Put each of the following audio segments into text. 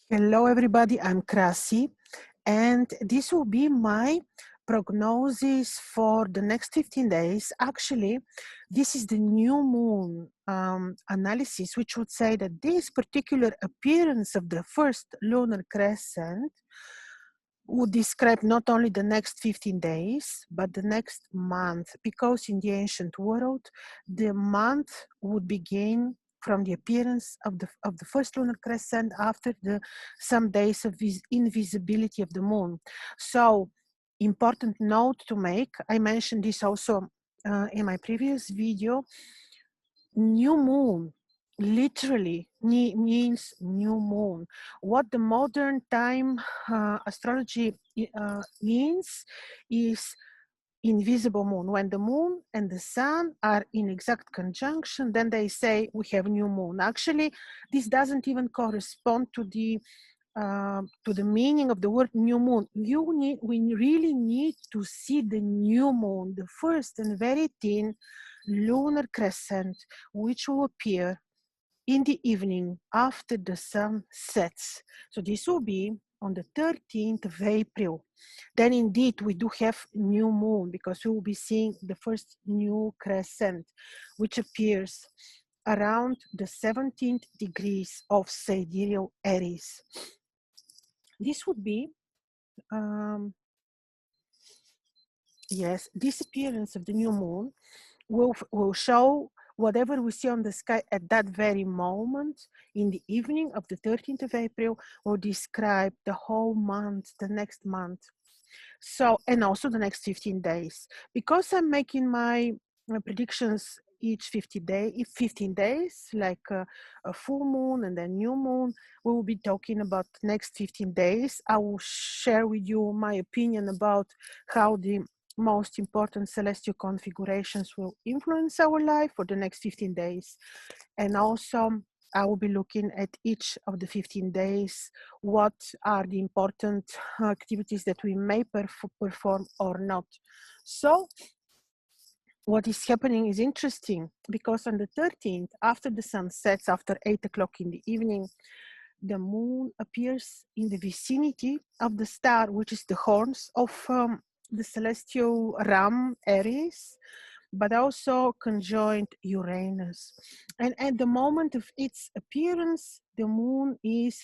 Hello, everybody. I'm Krasi, and this will be my prognosis for the next 15 days. Actually, this is the new moon analysis, which would say that this particular appearance of the first lunar crescent would describe not only the next 15 days, but the next month, because in the ancient world, the month would begin from the appearance of the first lunar crescent after some days of invisibility of the moon. So, important note to make, I mentioned this also in my previous video, new moon literally means new moon. What the modern time astrology means is invisible moon. When the moon and the sun are in exact conjunction, then they say we have new moon. Actually, this doesn't even correspond to the meaning of the word new moon. We really need to see the new moon, the first and very thin lunar crescent, which will appear in the evening after the sun sets. So this will be on the 13th of April. Then indeed we do have new moon, because we will be seeing the first new crescent, which appears around the 17th degrees of sidereal Aries. This would be, yes, this appearance of the new moon will show whatever we see on the sky at that very moment in the evening of the 13th of April will describe the whole month, the next month. So, and also the next 15 days. Because I'm making my predictions each 15 days, like a full moon and then new moon, we will be talking about the next 15 days. I will share with you my opinion about how the most important celestial configurations will influence our life for the next 15 days. And also, I will be looking at each of the 15 days, what are the important activities that we may perform or not. So, what is happening is interesting, because on the 13th, after the sun sets, after 8 o'clock in the evening, the moon appears in the vicinity of the star, which is the horns of the celestial ram Aries, but also conjoined Uranus. And at the moment of its appearance, the moon is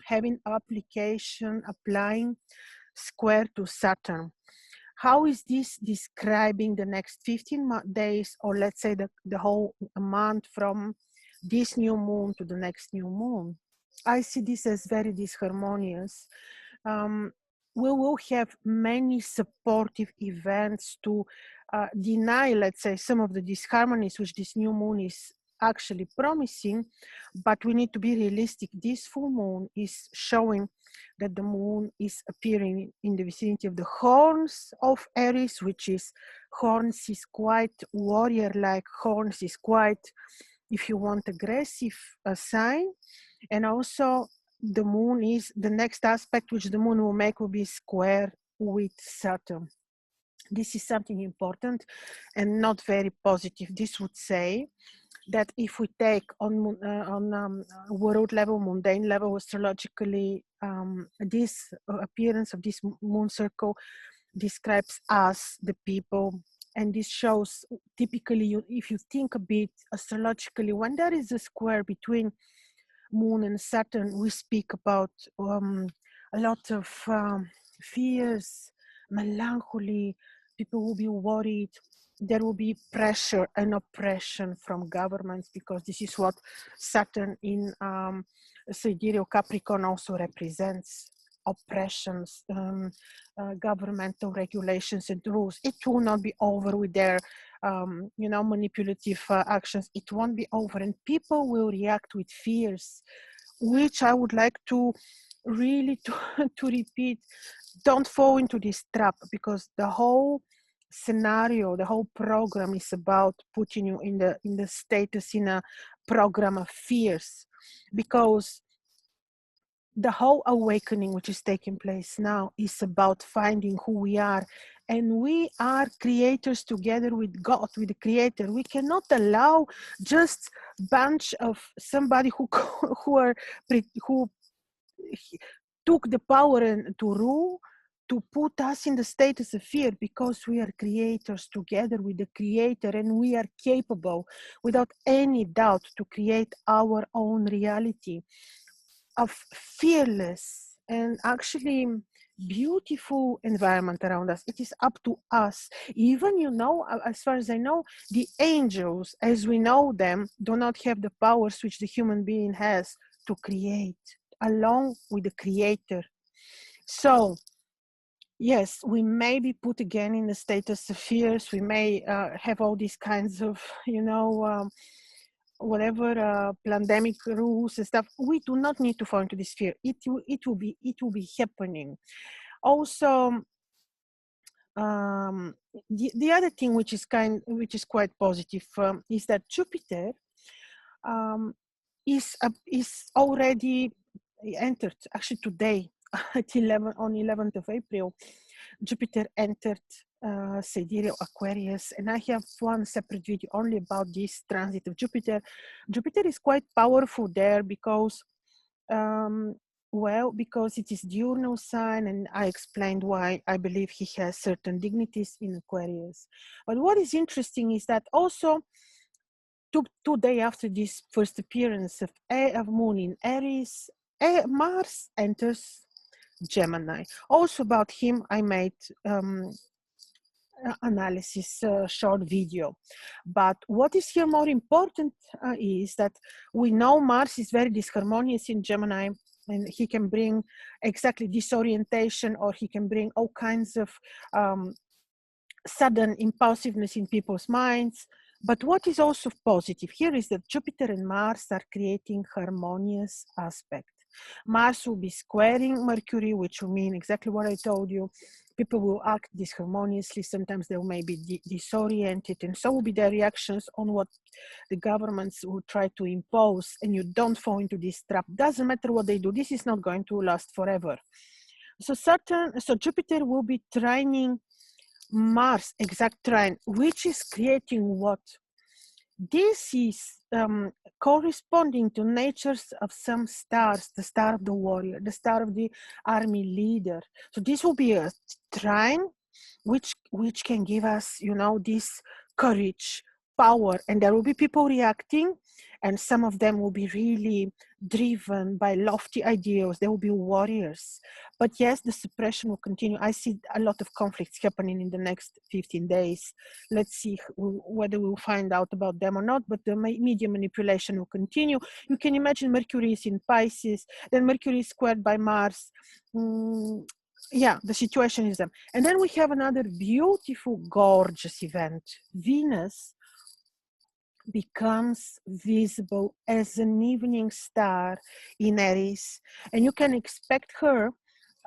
having applying square to Saturn. How is this describing the next 15 days, or let's say the whole month from this new moon to the next new moon? I see this as very disharmonious. We will have many supportive events to deny, let's say, some of the disharmonies which this new moon is actually promising, but we need to be realistic. This full moon is showing that the moon is appearing in the vicinity of the horns of Aries, which is, horns is quite warrior-like, horns is quite, if you want, aggressive sign. And also the moon is, the next aspect which the moon will make will be square with Saturn. This is something important and not very positive. This would say that if we take on world level, mundane level, astrologically, this appearance of this moon circle describes us, the people, and this shows typically, if you think a bit astrologically, when there is a square between moon and Saturn, we speak about a lot of fears, melancholy. People will be worried. There will be pressure and oppression from governments, because this is what Saturn in sidereal Capricorn also represents: oppressions, governmental regulations and rules. It will not be over with their manipulative actions. It won't be over, and people will react with fears, which I would like to really to repeat. Don't fall into this trap, because the whole scenario, the whole program is about putting you in the status, in a program of fears, because the whole awakening which is taking place now is about finding who we are, and we are creators together with God, with the Creator. We cannot allow just bunch of somebody who took the power and to rule, to put us in the status of fear, because we are creators together with the creator, and we are capable without any doubt to create our own reality of fearless and actually beautiful environment around us. It is up to us. Even, you know, as far as I know, the angels, as we know them, do not have the powers which the human being has to create, along with the creator. So yes, we may be put again in the status of fears. We may have all these kinds of, you know, whatever pandemic rules and stuff. We do not need to fall into this fear. It will be happening. Also, the other thing which is quite positive is that Jupiter is already entered, actually today at 11th of April. Jupiter entered sidereal Aquarius, and I have one separate video only about this transit of Jupiter. Jupiter is quite powerful there because because it is diurnal sign, and I explained why I believe he has certain dignities in Aquarius. But what is interesting is that also two days after this first appearance of Moon in Aries, Mars enters Gemini. Also about him, I made analysis short video. But what is here more important is that we know Mars is very disharmonious in Gemini, and he can bring exactly disorientation, or he can bring all kinds of sudden impulsiveness in people's minds. But what is also positive here is that Jupiter and Mars are creating harmonious aspect. Mars will be squaring Mercury, which will mean exactly what I told you. People will act disharmoniously. Sometimes they may be disoriented, and so will be their reactions on what the governments will try to impose. And you don't fall into this trap. Doesn't matter what they do. This is not going to last forever. So Jupiter will be trining Mars, exact trine, which is creating what? This is corresponding to natures of some stars, the star of the warrior, the star of the army leader. So this will be a trine which can give us, you know, this courage, power, and there will be people reacting, and some of them will be really driven by lofty ideals. They will be warriors. But yes, the suppression will continue. I see a lot of conflicts happening in the next 15 days. Let's see whether we'll find out about them or not, but the media manipulation will continue. You can imagine Mercury is in Pisces, then Mercury is squared by Mars. Yeah, the situation is them. And then we have another beautiful, gorgeous event. Venus becomes visible as an evening star in Aries, and you can expect her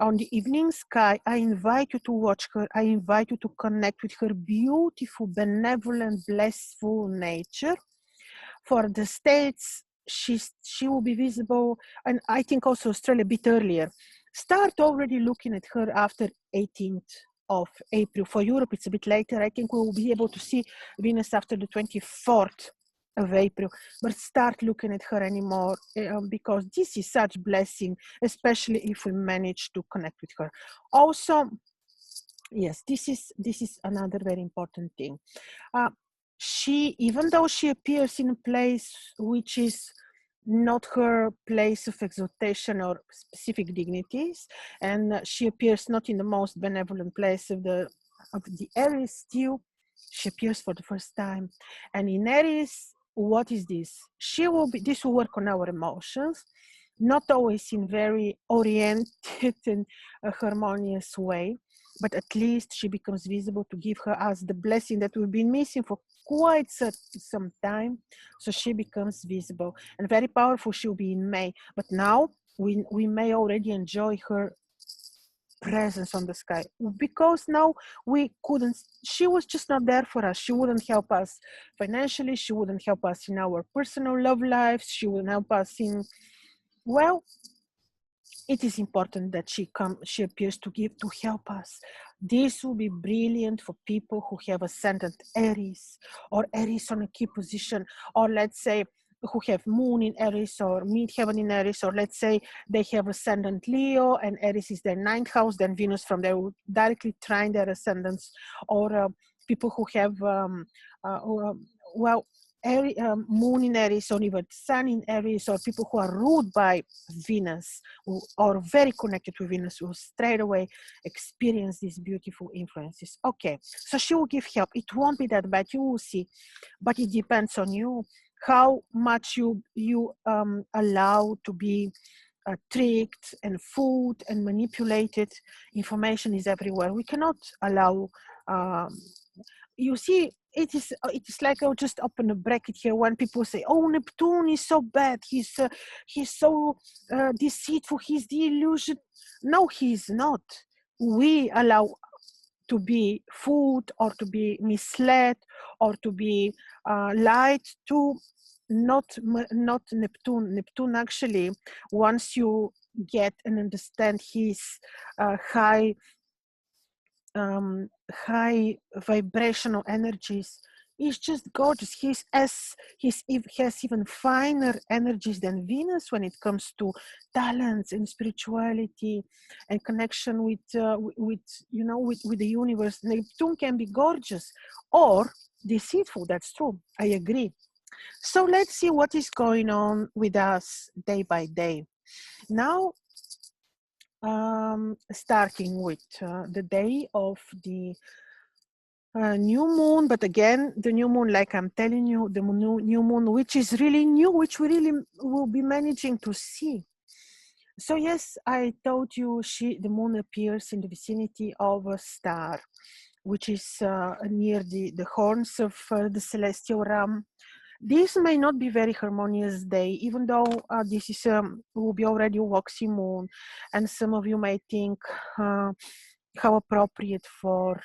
on the evening sky. I invite you to watch her. I invite you to connect with her beautiful, benevolent, blissful nature. For the States, she will be visible, and I think also Australia a bit earlier. Start already looking at her after 18th of April. For Europe, it's a bit later. I think we will be able to see Venus after the 24th of April, but start looking at her anymore because this is such blessing, especially if we manage to connect with her. Also, yes, this is another very important thing. She, even though she appears in a place which is not her place of exaltation or specific dignities, and she appears not in the most benevolent place of the Aries, still she appears for the first time. And in Aries, what is this? This will work on our emotions, not always in very oriented and harmonious way, but at least she becomes visible to give us the blessing that we've been missing for quite some time. So she becomes visible and very powerful. She'll be in May, but now we may already enjoy her presence on the sky, because now she was just not there for us. She wouldn't help us financially, she wouldn't help us in our personal love lives, she wouldn't help us in, well, it is important that she appears to help us. This will be brilliant for people who have ascendant Aries, or Aries on a key position, or let's say who have moon in Aries or midheaven in Aries, or let's say they have ascendant Leo and Aries is their ninth house, then Venus from there will directly trine their ascendants, or people who have well, moon in Aries or even sun in Aries, or people who are ruled by Venus or very connected to Venus will straight away experience these beautiful influences. Okay, so she will give help. It won't be that bad, you will see, but it depends on you how much you allow to be tricked and fooled and manipulated. Information is everywhere. We cannot allow you see, it is like I'll just open a bracket here when people say, oh, Neptune is so bad, he's so deceitful, he's the illusion. No, he's not. We allow to be fooled or to be misled or to be lied to. Not Neptune. Neptune actually, once you get and understand his high vibrational energies, is just gorgeous. He has even finer energies than Venus when it comes to talents and spirituality and connection with the universe. Neptune can be gorgeous or deceitful. That's true. I agree. So let's see what is going on with us day by day. Now, starting with the day of the new moon, but again, the new moon, like I'm telling you, the new moon, which is really new, which we really will be managing to see. So yes, I told you the moon appears in the vicinity of a star, which is near the horns of the celestial ram. This may not be very harmonious day, even though this is will be already a waxy moon, and some of you may think how appropriate for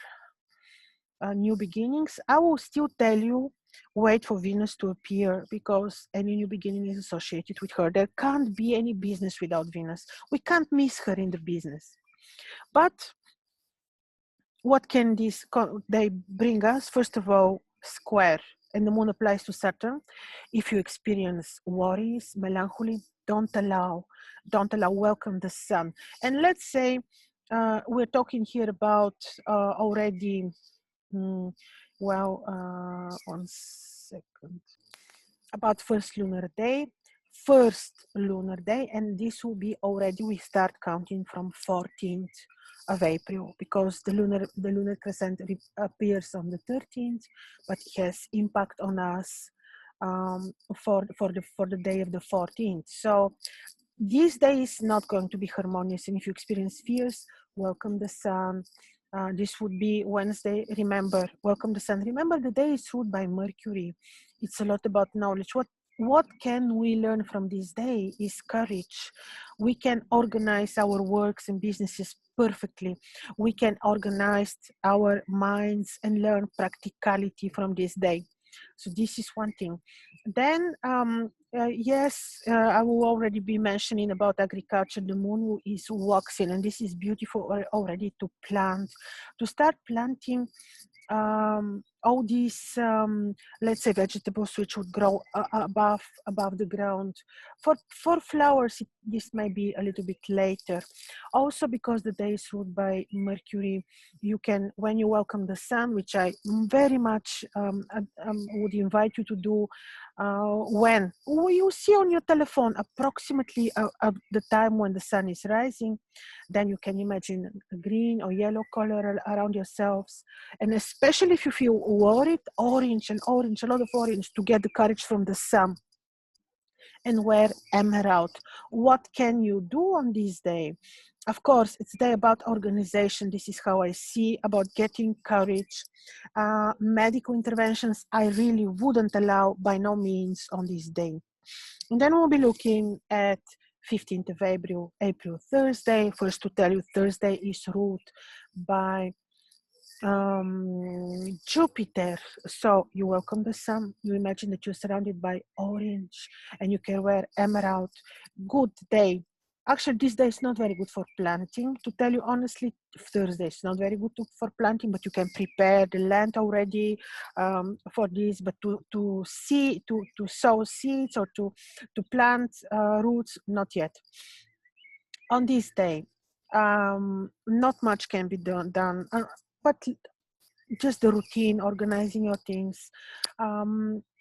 new beginnings. I will still tell you, wait for Venus to appear, because any new beginning is associated with her. There can't be any business without Venus. We can't miss her in the business. But what can they bring us? First of all, square, and the moon applies to Saturn. If you experience worries, melancholy, don't allow, welcome the sun. And let's say we're talking here about already, one second, about first lunar day, and this will be already, we start counting from 14th of April, because the lunar crescent appears on the 13th, but it has impact on us for the day of the 14th. So this day is not going to be harmonious, and if you experience fears, welcome the sun. This would be Wednesday. Remember, welcome the sun. Remember, the day is ruled by Mercury. It's a lot about knowledge. What can we learn from this day is courage. We can organize our works and businesses perfectly. We can organize our minds and learn practicality from this day. So this is one thing. Then, yes, I will already be mentioning about agriculture. The moon is waxing, and this is beautiful already to start planting all these, let's say, vegetables which would grow above the ground. For flowers, this may be a little bit later. Also, because the day is ruled by Mercury, you can, when you welcome the sun, which I very much would invite you to do, when you see on your telephone approximately the time when the sun is rising, then you can imagine a green or yellow color around yourselves. And especially if you feel worried, orange, a lot of orange, to get the courage from the sun. And wear emerald. What can you do on this day? Of course, it's a day about organization. This is how I see about getting courage. Medical interventions, I really wouldn't allow, by no means, on this day. And then we'll be looking at 15th of April, Thursday. First, to tell you, Thursday is ruled by Jupiter. So you welcome the sun. You imagine that you're surrounded by orange and you can wear emerald. Good day. Actually, this day is not very good for planting. To tell you honestly, Thursday is not very good for planting, but you can prepare the land already for this. But to sow seeds or to plant roots, not yet. On this day, not much can be done, but just the routine, organizing your things.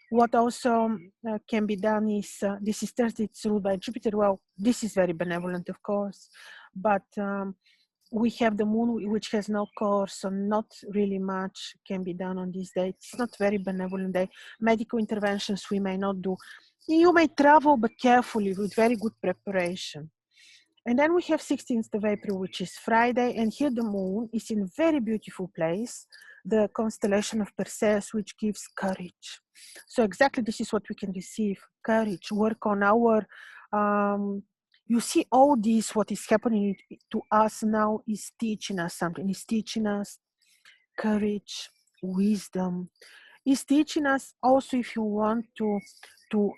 What also can be done is, this is Thursday, it's ruled by Jupiter. Well, this is very benevolent, of course, but we have the moon, which has no course, so not really much can be done on this day. It's not very benevolent day. Medical interventions we may not do. You may travel, but carefully with very good preparation. And then we have 16th of April, which is Friday, and here the moon is in a very beautiful place, the constellation of Perseus, which gives courage. So exactly this is what we can receive, courage, work on our, you see all this, what is happening to us now is teaching us something. It's teaching us courage, wisdom. It's teaching us also, if you want to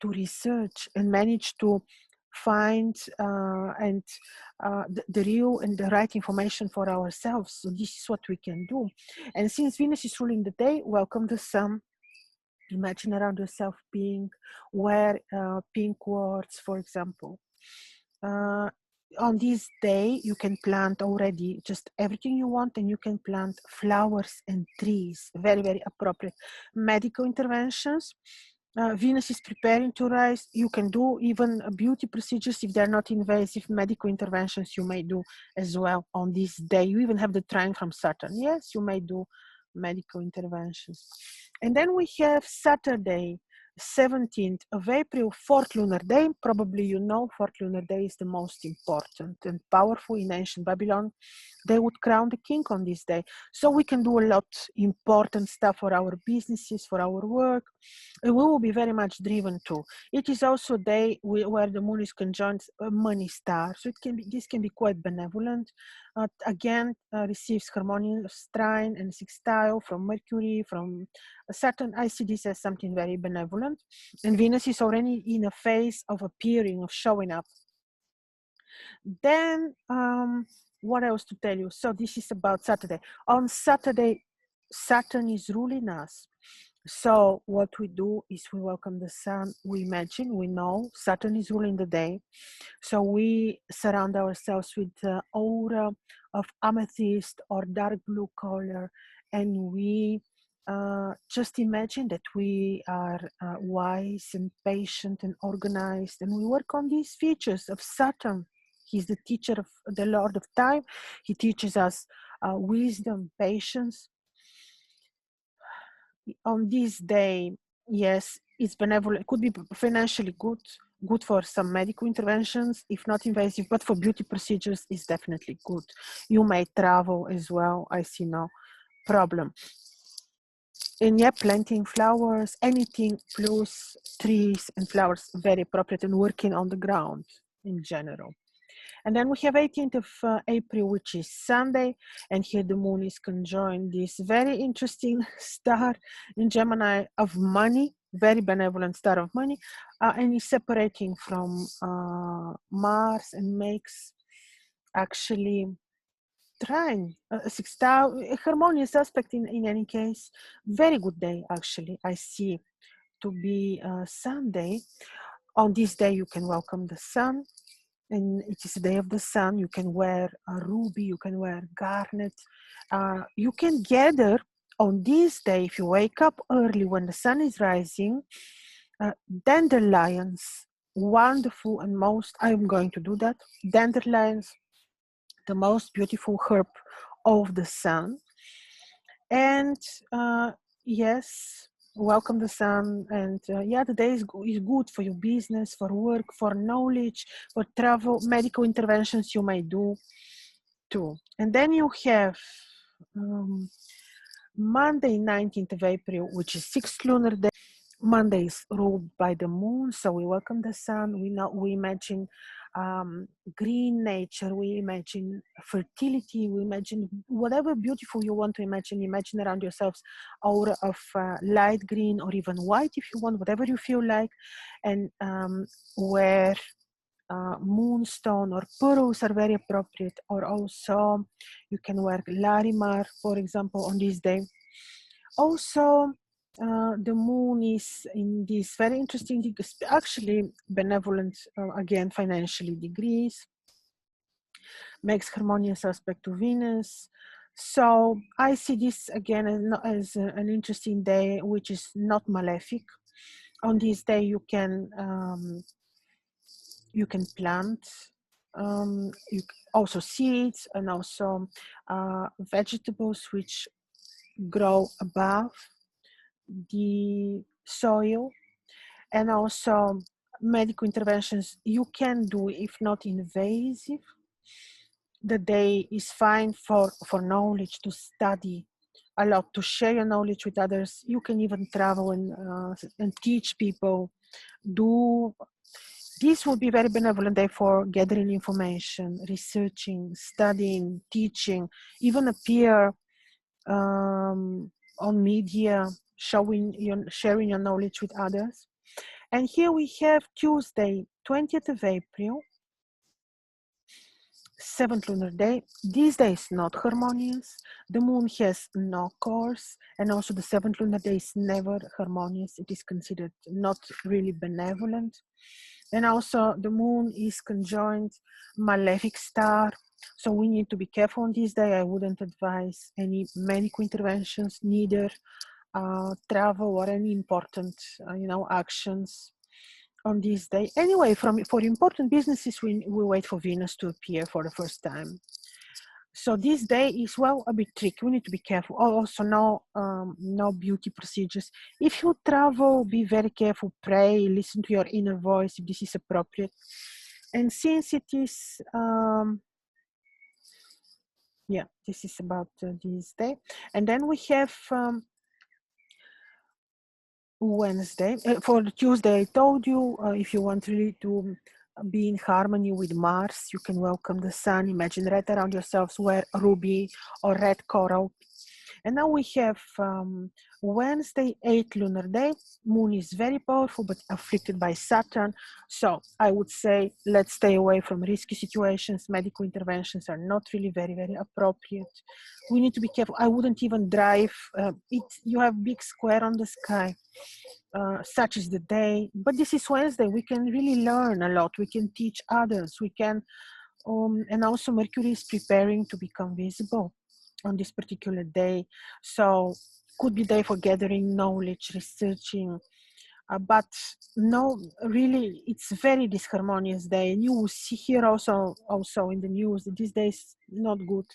research and manage to find the real and the right information for ourselves. So this is what we can do. And since Venus is ruling the day, welcome the sun. Imagine around yourself pink, wear pink quartz, for example. On this day, you can plant already just everything you want, and you can plant flowers and trees. Very, very appropriate. Medical interventions. Venus is preparing to rise. You can do even beauty procedures if they're not invasive. Medical interventions you may do as well on this day. You even have the trine from Saturn. Yes, you may do medical interventions. And then we have Saturday, 17th of April, fourth lunar day. Probably you know fourth lunar day is the most important and powerful in ancient Babylon. They would crown the king on this day. So we can do a lot important stuff for our businesses, for our work. And we will be very much driven too. It is also a day where the moon is conjunct a money star. So this can be quite benevolent. Again, receives harmonious trine and sextile from Mercury, from Saturn. I see this as something very benevolent. And Venus is already in a phase of appearing, of showing up. Then, what else to tell you? So this is about Saturday. On Saturday, Saturn is ruling us. So what we do is we welcome the sun. We imagine, we know Saturn is ruling the day. So we surround ourselves with the aura of amethyst or dark blue color, and we just imagine that we are wise and patient and organized, and we work on these features of Saturn. He's the teacher of the Lord of Time. He teaches us wisdom, patience. On this day, yes, it's benevolent. It could be financially good for some medical interventions, if not invasive, but for beauty procedures, it's definitely good. You may travel as well. I see no problem. And yeah, planting flowers, anything plus trees and flowers, very appropriate, and working on the ground in general. And then we have 18th of April, which is Sunday. And here the moon is conjoined this very interesting star in Gemini of money, very benevolent star of money. And is separating from Mars and makes actually trine, sextile, a harmonious aspect in any case. Very good day, actually, I see to be Sunday. On this day, you can welcome the sun. And it is the day of the sun. You can wear a ruby, you can wear garnet. You can gather on this day, if you wake up early when the sun is rising, dandelions, wonderful and most, I'm going to do that, dandelions, the most beautiful herb of the sun. And yes, welcome the sun. And yeah, the day is good for your business, for work, for knowledge, for travel, medical interventions you may do too. And then you have Monday, 19th of April, which is 6th lunar day. Monday is ruled by the moon, so we welcome the sun. We imagine green nature, we imagine fertility, we imagine whatever beautiful you want to imagine. Imagine around yourselves aura of light green or even white if you want, whatever you feel like, and wear moonstone or pearls are very appropriate, or also you can wear larimar, for example, on this day. Also, the moon is in this very interesting, actually benevolent, again, financially degrees, makes harmonious aspect to Venus. So I see this again as an interesting day, which is not malefic. On this day, you can plant also seeds and also vegetables which grow above the soil, and also medical interventions you can do if not invasive. The day is fine for knowledge, to study a lot, to share your knowledge with others. You can even travel and teach people. This would be very benevolent day for gathering information, researching, studying, teaching, even appear on media, sharing your knowledge with others. And here we have Tuesday, 20th of April, 7th lunar day. This day is not harmonious. The moon has no course, and also the 7th lunar day is never harmonious. It is considered not really benevolent. And also the moon is conjoined malefic star. So we need to be careful on this day. I wouldn't advise any medical interventions, neither travel or any important, actions on this day. Anyway, for important businesses, we wait for Venus to appear for the first time. So this day is, well, a bit tricky. We need to be careful. Also, no beauty procedures. If you travel, be very careful. Pray, listen to your inner voice if this is appropriate. And since it is, this is about this day. And then we have Wednesday. For Tuesday, I told you, if you want really to be in harmony with Mars, you can welcome the sun. Imagine red around yourselves, wear ruby or red coral. And now we have Wednesday, 8th lunar day. Moon is very powerful, but afflicted by Saturn. So I would say, let's stay away from risky situations. Medical interventions are not really very, very appropriate. We need to be careful. I wouldn't even drive. You have big square on the sky. Such is the day. But this is Wednesday. We can really learn a lot. We can teach others. We can, and also Mercury is preparing to become visible on this particular day. So could be day for gathering knowledge, researching, but no, really, it's very disharmonious day. And you will see here also in the news that this day is not good.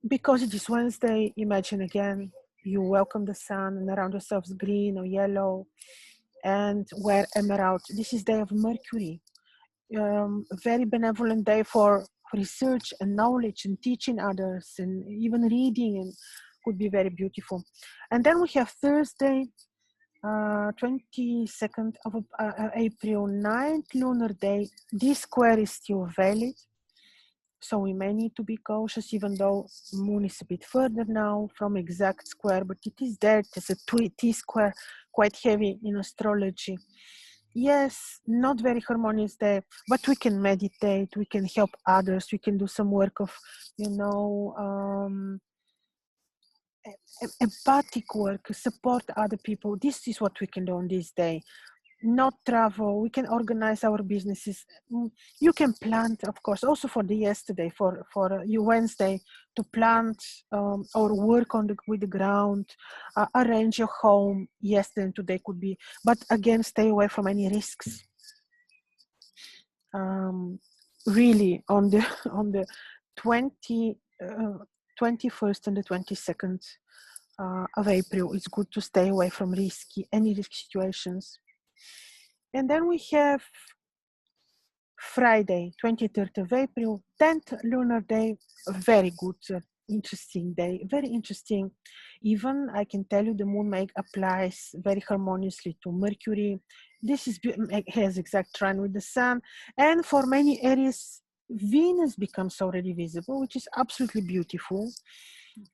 Because it is Wednesday, imagine again, you welcome the sun and around yourselves green or yellow and wear emerald. This is day of Mercury. A very benevolent day for research and knowledge and teaching others and even reading, and could be very beautiful. And then we have Thursday, 22nd of April, 9th lunar day. This square is still valid, so we may need to be cautious, even though moon is a bit further now from exact square, but it is there. It's a T square, quite heavy in astrology. Yes, not very harmonious day, but we can meditate, we can help others, we can do some work of, empathic work, support other people. This is what we can do on this day. Not travel, we can organize our businesses. You can plant, of course, also for the yesterday, for you Wednesday, to plant or work with the ground, arrange your home. Yesterday and today could be, but again, stay away from any risks. Really, on the 21st and the 22nd of April, it's good to stay away from any risky situations. And then we have Friday, 23rd of April, 10th lunar day, very good, interesting day, very interesting. Even I can tell you the moon applies very harmoniously to Mercury. This has exact trine with the sun, and for many areas, Venus becomes already visible, which is absolutely beautiful.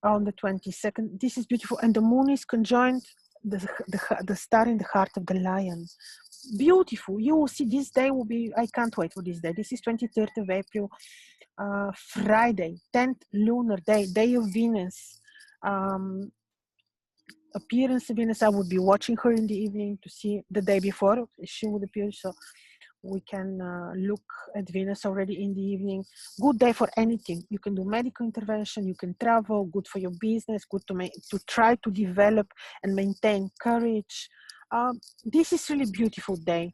On the 22nd, this is beautiful, and the moon is conjoined the star in the heart of the lion. beautiful. You will see this day will be, I can't wait for this day. This is 23rd of April, Friday, 10th lunar day, day of Venus. Appearance of Venus, I would be watching her in the evening to see the day before she would appear. So we can look at Venus already in the evening. Good day for anything. You can do medical intervention, you can travel, good for your business, good to try to develop and maintain courage. This is really beautiful day.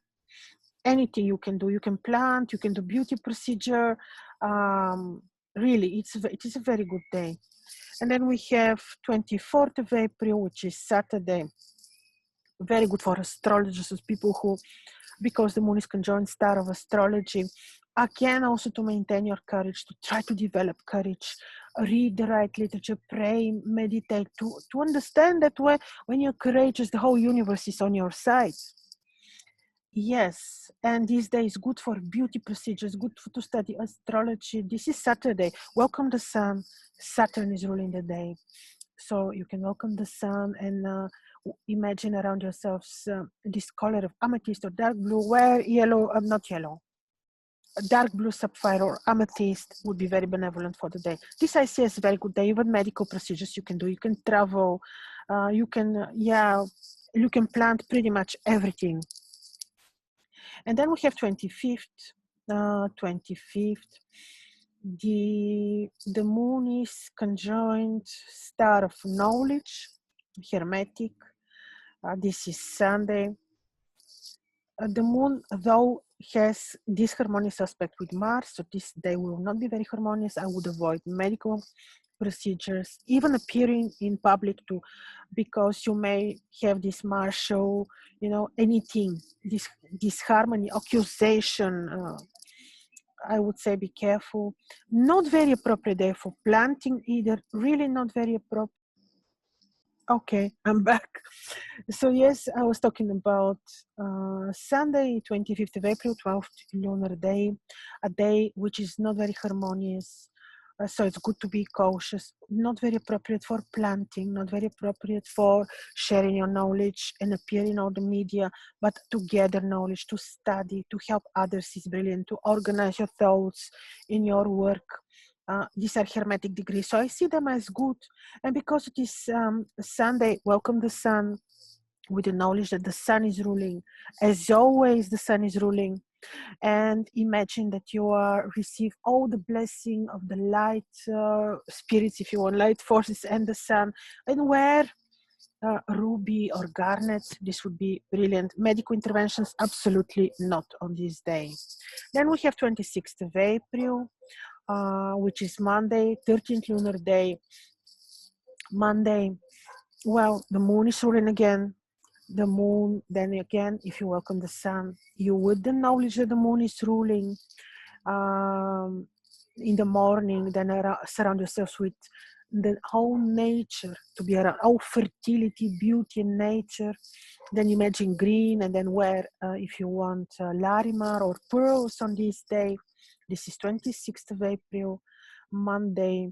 Anything you can do, you can plant, you can do beauty procedure. Really, it is a very good day. And then we have 24th of April, which is Saturday. Very good for astrologers, people who, because the moon is conjunct star of astrology. Again, also to maintain your courage, to try to develop courage, read the right literature, pray, meditate, to understand that when you're courageous, the whole universe is on your side. Yes, and this day is good for beauty procedures, good to study astrology. This is Saturday. Welcome the sun. Saturn is ruling the day. So you can welcome the sun and imagine around yourselves this color of amethyst or dark blue, where yellow, not yellow, dark blue sapphire or amethyst would be very benevolent for the day. This I see as a very good day. Even medical procedures you can do. You can travel. You can plant pretty much everything. And then we have 25th. The moon is conjoined star of knowledge, hermetic. This is Sunday. The moon, though, has this harmonious aspect with Mars, so this day will not be very harmonious. I would avoid medical procedures, even appearing in public too, because you may have this martial, anything, this disharmony, accusation. I would say be careful. Not very appropriate day for planting either. Really not very appropriate. Okay, I'm back. So yes, I was talking about Sunday, 25th of April, 12th lunar day, a day which is not very harmonious. So it's good to be cautious. Not very appropriate for planting, not very appropriate for sharing your knowledge and appearing on the media, but to gather knowledge, to study, to help others is brilliant, to organize your thoughts in your work. These are hermetic degrees, so I see them as good. And because it is Sunday, welcome the sun, with the knowledge that the sun is ruling. As always, the sun is ruling. And imagine that you receive all the blessing of the light spirits, if you want, light forces and the sun. And wear ruby or garnet, this would be brilliant. Medical interventions, absolutely not on this day. Then we have 26th of April, which is Monday, 13th lunar day. Monday, well, the moon is ruling again. The moon, then again, if you welcome the sun, you with the knowledge that the moon is ruling in the morning, then surround yourselves with the whole nature, to be around all fertility, beauty, and nature. Then imagine green, and then wear, if you want, larimar or pearls on this day. This is 26th of April, Monday.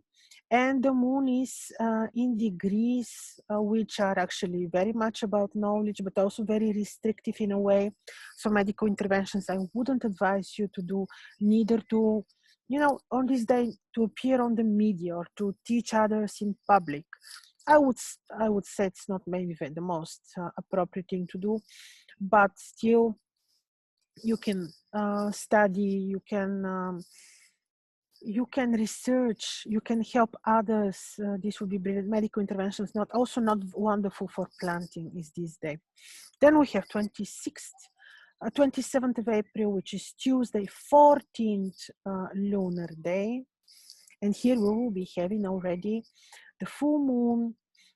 And the moon is in degrees, which are actually very much about knowledge, but also very restrictive in a way. So medical interventions, I wouldn't advise you to do, neither to, on this day, to appear on the media or to teach others in public. I would say it's not maybe the most appropriate thing to do, but still you can study, you can research, you can help others. This would be brilliant. Medical interventions, not wonderful for planting is this day. Then we have 27th of April, which is Tuesday, 14th lunar day. And here we will be having already the full moon,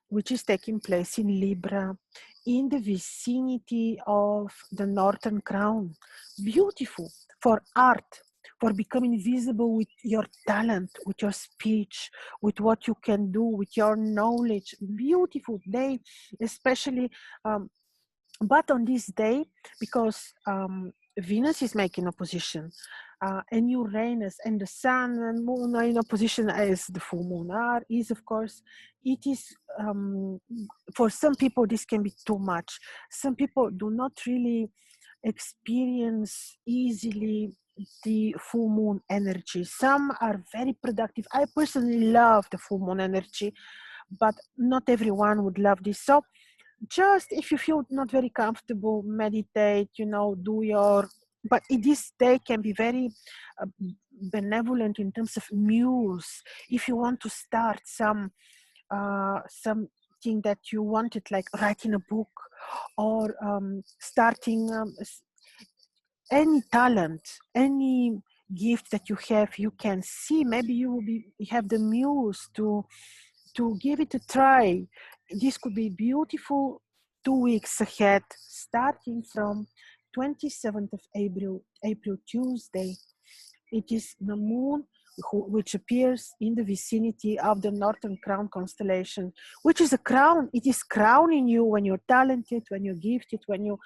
which is taking place in Libra, in the vicinity of the Northern Crown. Beautiful for art, for becoming visible with your talent, with your speech, with what you can do, with your knowledge. Beautiful day, especially, but on this day, because Venus is making opposition, and Uranus and the Sun and Moon are in opposition, as the full moon is, of course. It is, for some people, this can be too much. Some people do not really experience easily the full moon energy. Some are very productive. I personally love the full moon energy, but not everyone would love this. So just if you feel not very comfortable, meditate, do your, but this day can be very uh, benevolent in terms of muse. If you want to start something that you wanted, like writing a book, or starting any talent, any gift that you have, you can see. Maybe you have the muse to give it a try. This could be beautiful 2 weeks ahead, starting from 27th of April Tuesday. It is the moon which appears in the vicinity of the Northern Crown constellation, which is a crown. It is crowning you when you're talented, when you're gifted, when you,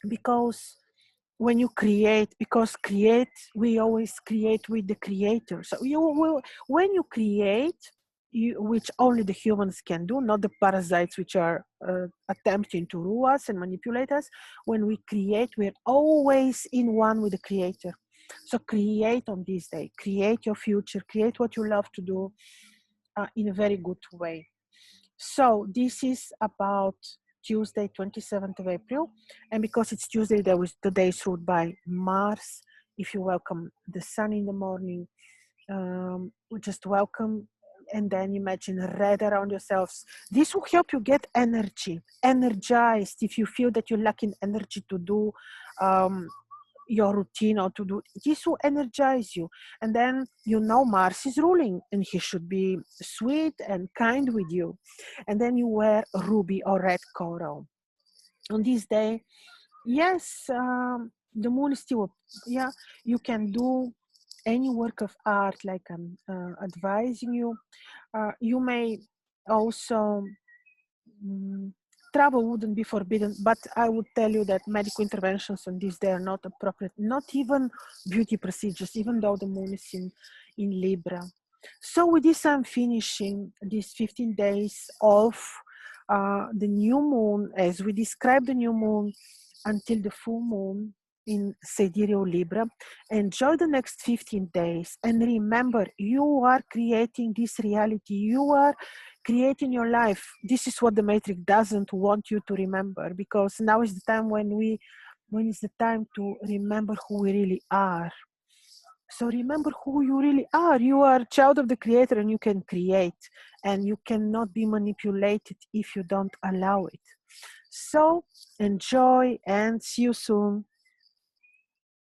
because when you create, we always create with the creator. So you will, when you create, which only the humans can do, not the parasites which are attempting to rule us and manipulate us. When we create, we're always in one with the creator. So create on this day, create your future, create what you love to do in a very good way. So this is about Tuesday, 27th of April. And because it's Tuesday, the day is ruled by Mars. If you welcome the sun in the morning, just welcome, and then imagine red around yourselves. This will help you get energy, energized. If you feel that you're lacking energy to do your routine or to do, this will energize you. And then Mars is ruling and he should be sweet and kind with you. And then you wear ruby or red coral on this day. Yes, the moon is still, yeah, you can do any work of art, like I'm advising you. You may also travel wouldn't be forbidden, but I would tell you that medical interventions on this day are not appropriate, not even beauty procedures, even though the moon is in Libra. So with this, I'm finishing these 15 days of the new moon, as we describe the new moon, until the full moon in sidereal Libra. Enjoy the next 15 days, and remember, you are creating this reality. You are creating your life. This is what the Matrix doesn't want you to remember, because now is the time when it's the time to remember who we really are. So remember who you really are. You are a child of the Creator, and you can create, and you cannot be manipulated if you don't allow it. So enjoy, and see you soon.